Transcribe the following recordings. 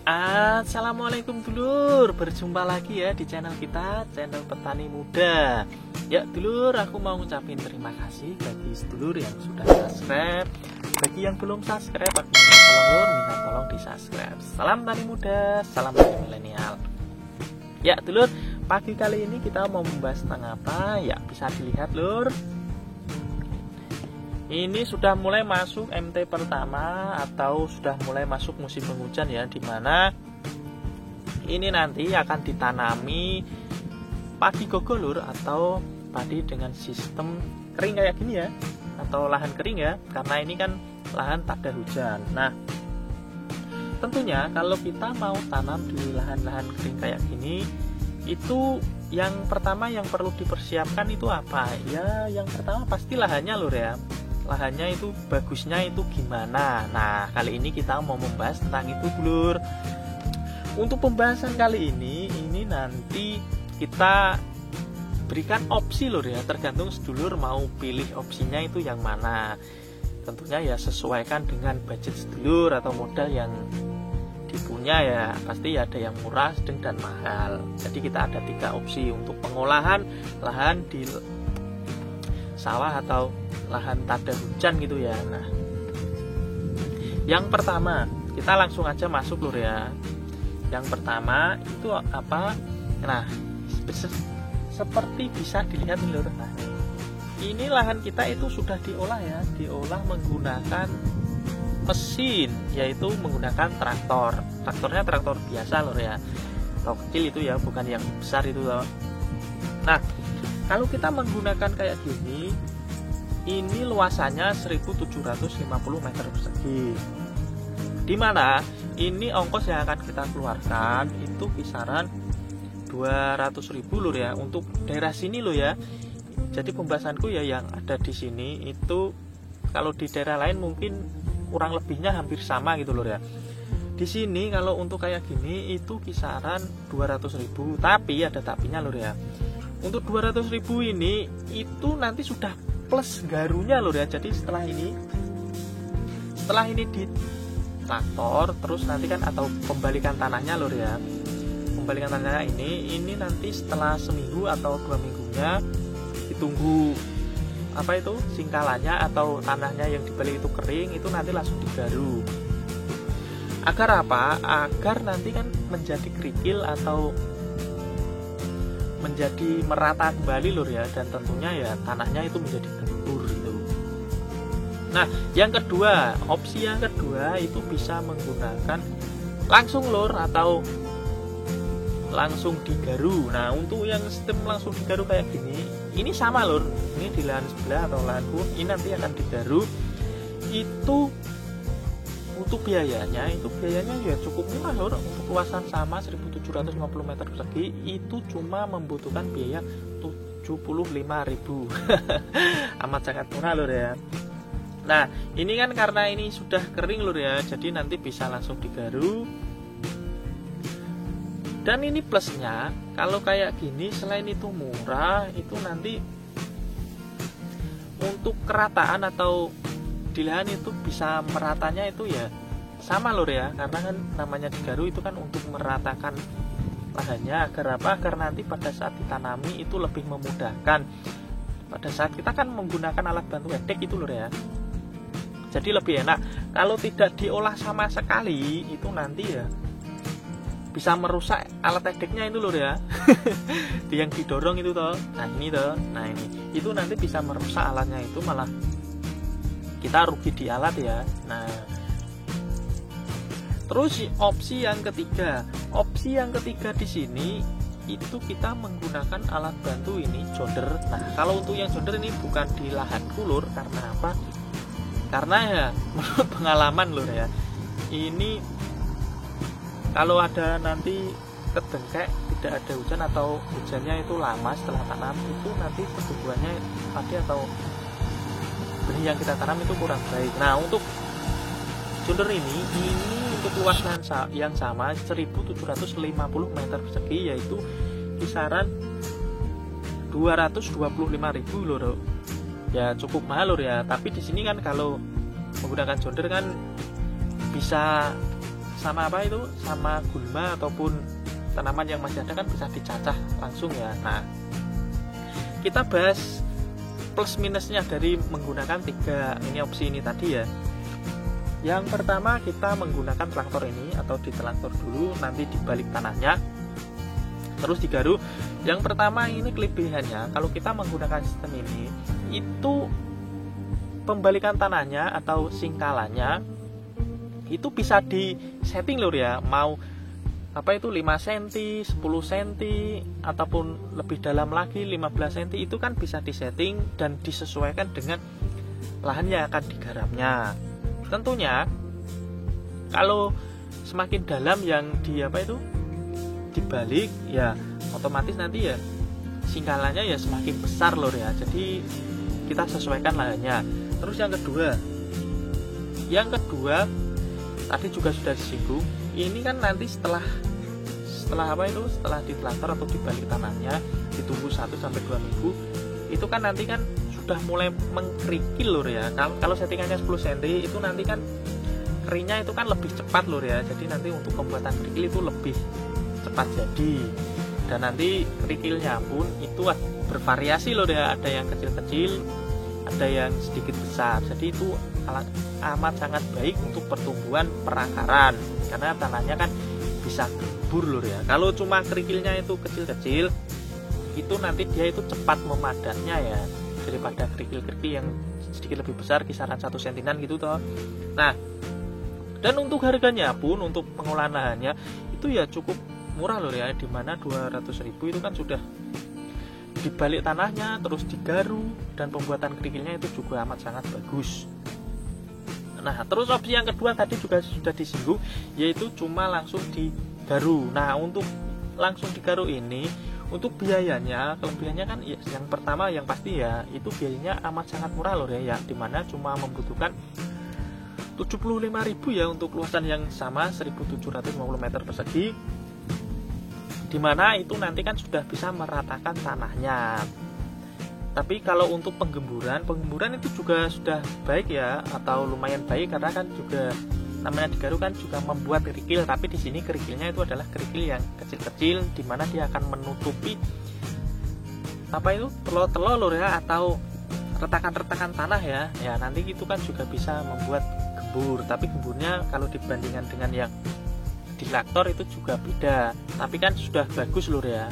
Assalamualaikum dulur, berjumpa lagi ya di channel kita, channel Petani Muda. Ya dulur, aku mau ngucapin terima kasih bagi sedulur yang sudah subscribe. Bagi yang belum subscribe, aku minta tolong di subscribe. Salam tani muda, salam tani milenial. Ya dulur, pagi kali ini kita mau membahas tentang apa? Ya bisa dilihat lur, ini sudah mulai masuk MT pertama atau sudah mulai masuk musim penghujan ya, dimana ini nanti akan ditanami padi gogolur atau padi dengan sistem kering kayak gini ya, atau lahan kering ya, karena ini kan lahan tak ada hujan. Nah tentunya kalau kita mau tanam di lahan-lahan kering kayak gini, itu yang pertama yang perlu dipersiapkan itu apa ya? Yang pertama pasti lahannya lur ya, lahannya itu bagusnya itu gimana. Nah kali ini kita mau membahas tentang itu dulur. Untuk pembahasan kali ini nanti kita berikan opsi lur ya, tergantung sedulur mau pilih opsinya itu yang mana. Tentunya ya sesuaikan dengan budget sedulur atau modal yang dipunya ya, pasti ada yang murah, sedang dan mahal. Jadi kita ada 3 opsi untuk pengolahan lahan di sawah atau lahan tak ada hujan gitu ya. Nah yang pertama kita langsung aja masuk lur ya. Yang pertama itu apa? Nah seperti bisa dilihat lur, nah ini lahan kita itu sudah diolah ya, diolah menggunakan mesin, yaitu menggunakan traktornya traktor biasa lur ya, atau kecil itu ya, bukan yang besar itu loh. Nah kalau kita menggunakan kayak gini, ini luasannya 1750 meter persegi, dimana ini ongkos yang akan kita keluarkan itu kisaran 200.000 lur ya, untuk daerah sini lo ya. Jadi pembahasanku ya yang ada di sini itu, kalau di daerah lain mungkin kurang lebihnya hampir sama gitu lur ya. Di sini kalau untuk kayak gini itu kisaran 200.000, tapi ada tapinya lur ya. Untuk 200.000 ini itu nanti sudah plus garunya lur ya. Jadi setelah ini di traktor, terus nanti kan atau pembalikan tanahnya lur ya. Pembalikan tanahnya ini nanti setelah seminggu atau 2 minggunya ditunggu apa itu singkalannya atau tanahnya yang dibalik itu kering, itu nanti langsung digaru. Agar apa? Agar nanti kan menjadi kerikil atau menjadi merata kembali lur ya, dan tentunya ya tanahnya itu menjadi gembur gitu. Nah yang kedua, opsi yang kedua itu bisa menggunakan langsung lur atau langsung digaru. Nah untuk yang sistem langsung digaru kayak gini, ini sama lur, ini di lahan sebelah atau lahanku ini nanti akan digaru. Itu untuk biayanya ya cukup murah lur. Untuk luasan sama 1750 meter persegi itu cuma membutuhkan biaya 75.000 amat sangat murah lur ya. Nah ini kan karena ini sudah kering lur ya, jadi nanti bisa langsung digaru. Dan ini plusnya, kalau kayak gini selain itu murah, itu nanti untuk kerataan atau di lahan itu bisa meratanya itu ya sama lur ya, karena kan namanya digaru itu kan untuk meratakan lahannya. Agar apa? Agar nanti pada saat ditanami itu lebih memudahkan. Pada saat kita kan menggunakan alat bantu hedek itu lur ya, jadi lebih enak. Kalau tidak diolah sama sekali itu nanti ya bisa merusak alat hedeknya itu lur ya. Yang didorong itu toh, nah ini itu nanti bisa merusak alatnya, itu malah kita rugi di alat ya. Nah terus opsi yang ketiga di sini itu kita menggunakan alat bantu ini jonder. Nah kalau untuk yang jonder ini bukan di lahan lur, karena apa? Karena ya menurut pengalaman lur ya, ini kalau ada nanti kedengkek, tidak ada hujan atau hujannya itu lama setelah tanam, itu nanti pertumbuhannya padi atau benih yang kita tanam itu kurang baik. Nah untuk jonder ini untuk luas lahan yang sama 1750 meter persegi, yaitu kisaran 225.000 lur ya, cukup mahal lur ya. Tapi di sini kan kalau menggunakan jonder kan bisa sama apa itu, sama gulma ataupun tanaman yang masih ada kan bisa dicacah langsung ya. Nah, kita bahas plus minusnya dari menggunakan 3 ini opsi ini tadi ya. Yang pertama, kita menggunakan traktor ini atau ditraktor dulu, nanti dibalik tanahnya terus digaru. Yang pertama ini kelebihannya, kalau kita menggunakan sistem ini, itu pembalikan tanahnya atau singkalannya itu bisa di setting lur ya, mau apa itu 5 cm, 10 cm ataupun lebih dalam lagi 15 cm, itu kan bisa disetting dan disesuaikan dengan lahan yang akan digarapnya. Tentunya kalau semakin dalam yang di apa itu dibalik ya, otomatis nanti ya singkalannya ya semakin besar lur ya, jadi kita sesuaikan lahannya. Terus yang kedua tadi juga sudah disinggung, ini kan nanti setelah apa itu, setelah ditraktor atau dibalik tanahnya, ditunggu 1-2 minggu, itu kan nanti kan sudah mulai mengkerikil lur ya. Kalau settingannya 10 cm itu nanti kan keringnya itu kan lebih cepat lur ya, jadi nanti untuk pembuatan kerikil itu lebih cepat jadi. Dan nanti kerikilnya pun itu bervariasi lur ya, ada yang kecil-kecil, ada yang sedikit besar, jadi itu amat sangat baik untuk pertumbuhan perakaran karena tanahnya kan bisa gembur lur ya. Kalau cuma kerikilnya itu kecil-kecil, itu nanti dia itu cepat memadatnya ya, daripada kerikil-kerikil yang sedikit lebih besar, kisaran 1 sentinan gitu toh. Nah, dan untuk harganya pun, untuk pengolahan lahannya itu ya cukup murah lur ya, dimana 200.000 itu kan sudah dibalik tanahnya, terus digaru, dan pembuatan kerikilnya itu juga amat sangat bagus. Nah, terus opsi yang kedua tadi juga sudah disinggung, yaitu cuma langsung digaru. Nah, untuk langsung digaru ini, untuk biayanya, kelebihannya kan ya, yang pertama yang pasti ya, itu biayanya amat sangat murah loh ya, dimana cuma membutuhkan 75.000 ya untuk luasan yang sama 1.750 meter persegi, dimana itu nanti kan sudah bisa meratakan tanahnya. Tapi kalau untuk penggemburan itu juga sudah baik ya, atau lumayan baik, karena kan juga namanya digaru kan juga membuat kerikil, tapi di sini kerikilnya itu adalah kerikil yang kecil-kecil, dimana dia akan menutupi apa itu telur-telur ya, atau retakan-retakan tanah ya. Ya nanti itu kan juga bisa membuat gembur, tapi gemburnya kalau dibandingkan dengan yang di traktor itu juga beda, tapi kan sudah bagus lur ya.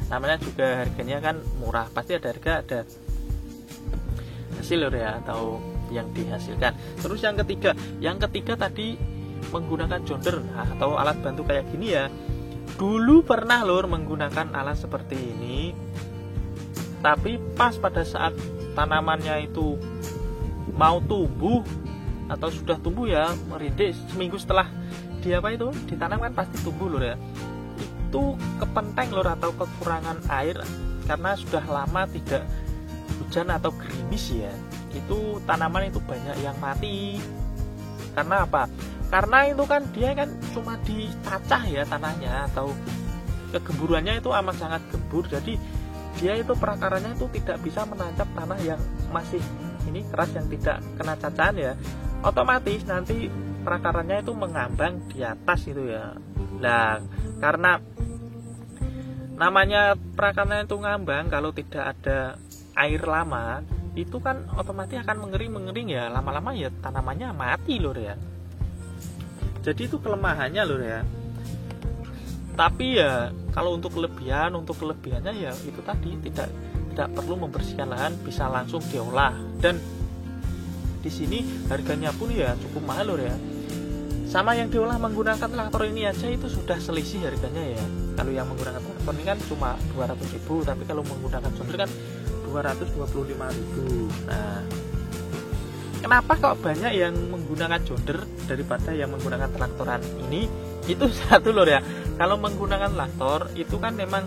Namanya juga harganya kan murah, pasti ada harga, ada hasil lur ya, atau yang dihasilkan. Terus yang ketiga tadi menggunakan jonder atau alat bantu kayak gini ya. Dulu pernah lur menggunakan alat seperti ini, tapi pas pada saat tanamannya itu mau tumbuh atau sudah tumbuh ya, merinding seminggu setelah dia apa itu ditanam kan pasti tumbuh lur ya, itu kepenteng lur atau kekurangan air karena sudah lama tidak hujan atau gerimis ya, itu tanaman itu banyak yang mati. Karena apa? Karena itu kan dia kan cuma dicacah ya tanahnya, atau kegemburannya itu amat sangat gembur, jadi dia itu perakarannya itu tidak bisa menancap tanah yang masih ini keras, yang tidak kena cacahan ya, otomatis nanti perakarannya itu mengambang di atas itu ya. Nah, karena namanya perakarannya itu ngambang, kalau tidak ada air lama itu kan otomatis akan mengering ya, lama-lama ya tanamannya mati lur ya. Jadi itu kelemahannya lur ya. Tapi ya kalau untuk kelebihannya ya itu tadi, tidak perlu membersihkan lahan, bisa langsung diolah, dan di sini harganya pun ya cukup mahal lur ya. Sama yang diolah menggunakan traktor ini aja itu sudah selisih harganya ya. Kalau yang menggunakan traktor ini kan cuma 200.000, tapi kalau menggunakan jonder kan 225.000. Nah, kenapa kok banyak yang menggunakan jonder daripada yang menggunakan traktoran ini? Itu satu lho ya. Kalau menggunakan traktor itu kan memang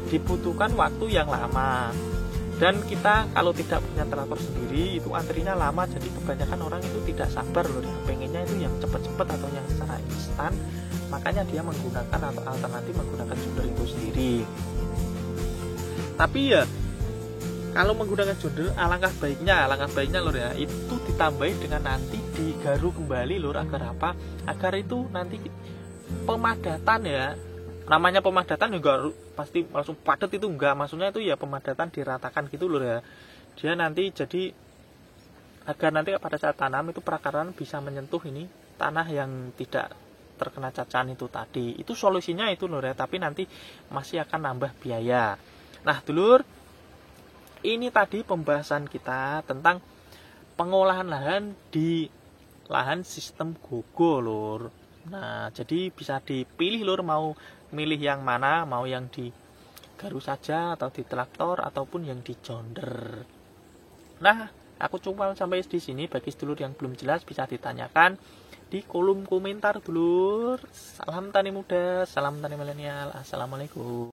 dibutuhkan waktu yang lama. Dan kita kalau tidak punya traktor sendiri itu antrinya lama, jadi kebanyakan orang itu tidak sabar loh, pengennya itu yang cepat-cepat atau yang secara instan, makanya dia menggunakan atau alternatif menggunakan jonder itu sendiri. Tapi ya kalau menggunakan jonder alangkah baiknya lur ya, itu ditambahi dengan nanti digaru kembali lur, agar apa? Agar itu nanti pemadatan ya. Namanya pemadatan juga pasti langsung padat itu enggak, maksudnya itu ya pemadatan diratakan gitu lur ya. Dia nanti jadi agar nanti pada saat tanam itu perakaran bisa menyentuh ini tanah yang tidak terkena cacahan itu tadi. Itu solusinya itu lur ya, tapi nanti masih akan nambah biaya. Nah dulur, ini tadi pembahasan kita tentang pengolahan lahan di lahan sistem GoGo lur. Nah jadi bisa dipilih lur, mau milih yang mana, mau yang di garu saja atau di traktor ataupun yang di jonder. Nah aku cuma sampai di sini. Bagi sedulur yang belum jelas bisa ditanyakan di kolom komentar dulur. Salam tani muda, salam tani milenial. Assalamualaikum.